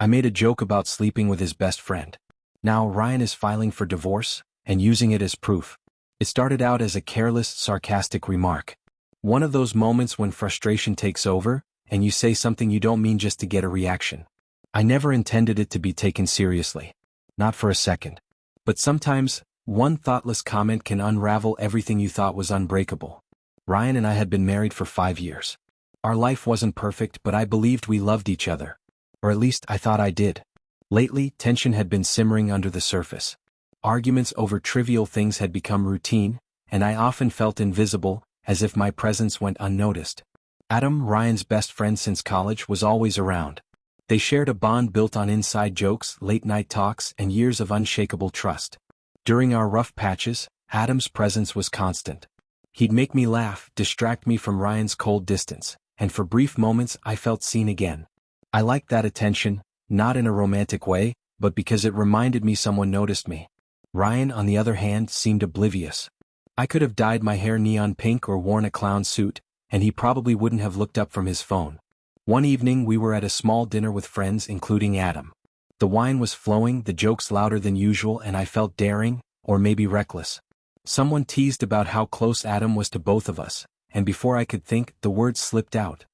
I made a joke about sleeping with his best friend. Now Ryan is filing for divorce and using it as proof. It started out as a careless, sarcastic remark. One of those moments when frustration takes over, and you say something you don't mean just to get a reaction. I never intended it to be taken seriously. Not for a second. But sometimes, one thoughtless comment can unravel everything you thought was unbreakable. Ryan and I had been married for 5 years. Our life wasn't perfect, but I believed we loved each other. Or at least I thought I did. Lately, tension had been simmering under the surface. Arguments over trivial things had become routine, and I often felt invisible, as if my presence went unnoticed. Adam, Ryan's best friend since college, was always around. They shared a bond built on inside jokes, late-night talks, and years of unshakable trust. During our rough patches, Adam's presence was constant. He'd make me laugh, distract me from Ryan's cold distance, and for brief moments I felt seen again. I liked that attention, not in a romantic way, but because it reminded me someone noticed me. Ryan, on the other hand, seemed oblivious. I could have dyed my hair neon pink or worn a clown suit, and he probably wouldn't have looked up from his phone. One evening we were at a small dinner with friends, including Adam. The wine was flowing, the jokes louder than usual, and I felt daring, or maybe reckless. Someone teased about how close Adam was to both of us, and before I could think, the words slipped out.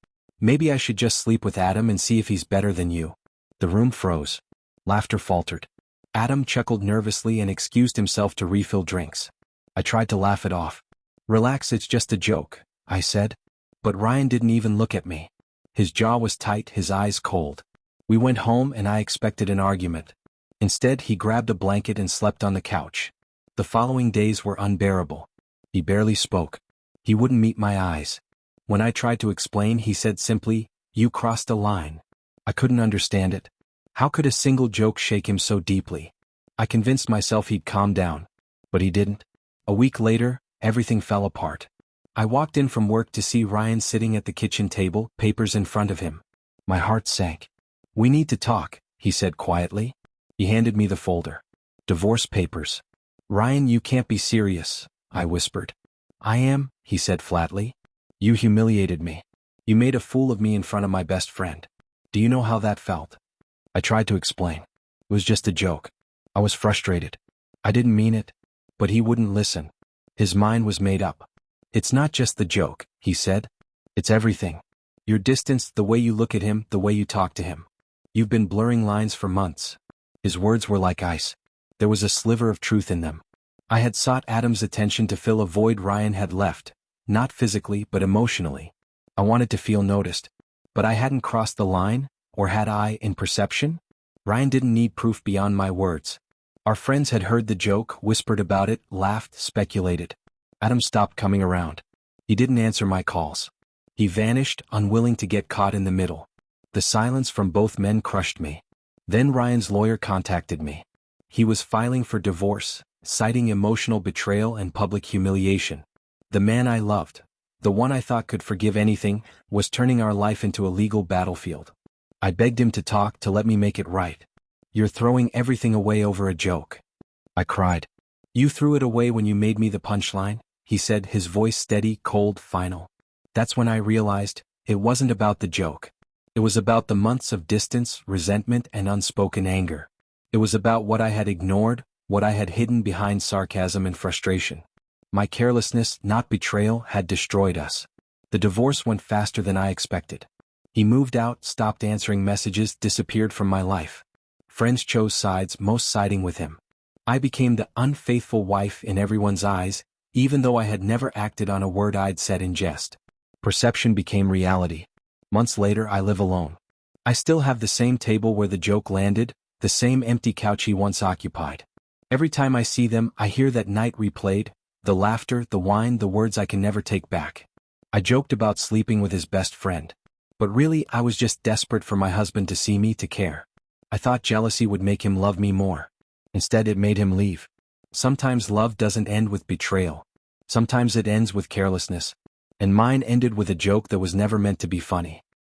Maybe I should just sleep with Adam and see if he's better than you. The room froze. Laughter faltered. Adam chuckled nervously and excused himself to refill drinks. I tried to laugh it off. Relax, it's just a joke, I said. But Ryan didn't even look at me. His jaw was tight, his eyes cold. We went home and I expected an argument. Instead, he grabbed a blanket and slept on the couch. The following days were unbearable. He barely spoke. He wouldn't meet my eyes. When I tried to explain, he said simply, "You crossed a line." I couldn't understand it. How could a single joke shake him so deeply? I convinced myself he'd calm down. But he didn't. A week later, everything fell apart. I walked in from work to see Ryan sitting at the kitchen table, papers in front of him. My heart sank. "We need to talk," he said quietly. He handed me the folder. Divorce papers. "Ryan, you can't be serious," I whispered. "I am," he said flatly. "You humiliated me. You made a fool of me in front of my best friend. Do you know how that felt?" I tried to explain. It was just a joke. I was frustrated. I didn't mean it. But he wouldn't listen. His mind was made up. "It's not just the joke," he said. "It's everything. Your distance, the way you look at him, the way you talk to him. You've been blurring lines for months." His words were like ice. There was a sliver of truth in them. I had sought Adam's attention to fill a void Ryan had left, not physically but emotionally. I wanted to feel noticed. But I hadn't crossed the line, or had I, in perception? Ryan didn't need proof beyond my words. Our friends had heard the joke, whispered about it, laughed, speculated. Adam stopped coming around. He didn't answer my calls. He vanished, unwilling to get caught in the middle. The silence from both men crushed me. Then Ryan's lawyer contacted me. He was filing for divorce, citing emotional betrayal and public humiliation. The man I loved, the one I thought could forgive anything, was turning our life into a legal battlefield. I begged him to talk, to let me make it right. "You're throwing everything away over a joke," I cried. "You threw it away when you made me the punchline," he said, his voice steady, cold, final. That's when I realized, it wasn't about the joke. It was about the months of distance, resentment, and unspoken anger. It was about what I had ignored, what I had hidden behind sarcasm and frustration. My carelessness, not betrayal, had destroyed us. The divorce went faster than I expected. He moved out, stopped answering messages, disappeared from my life. Friends chose sides, most siding with him. I became the unfaithful wife in everyone's eyes, even though I had never acted on a word I'd said in jest. Perception became reality. Months later, I live alone. I still have the same table where the joke landed, the same empty couch he once occupied. Every time I see them, I hear that night replayed, the laughter, the wine, the words I can never take back. I joked about sleeping with his best friend. But really, I was just desperate for my husband to see me, to care. I thought jealousy would make him love me more. Instead, it made him leave. Sometimes love doesn't end with betrayal. Sometimes it ends with carelessness. And mine ended with a joke that was never meant to be funny.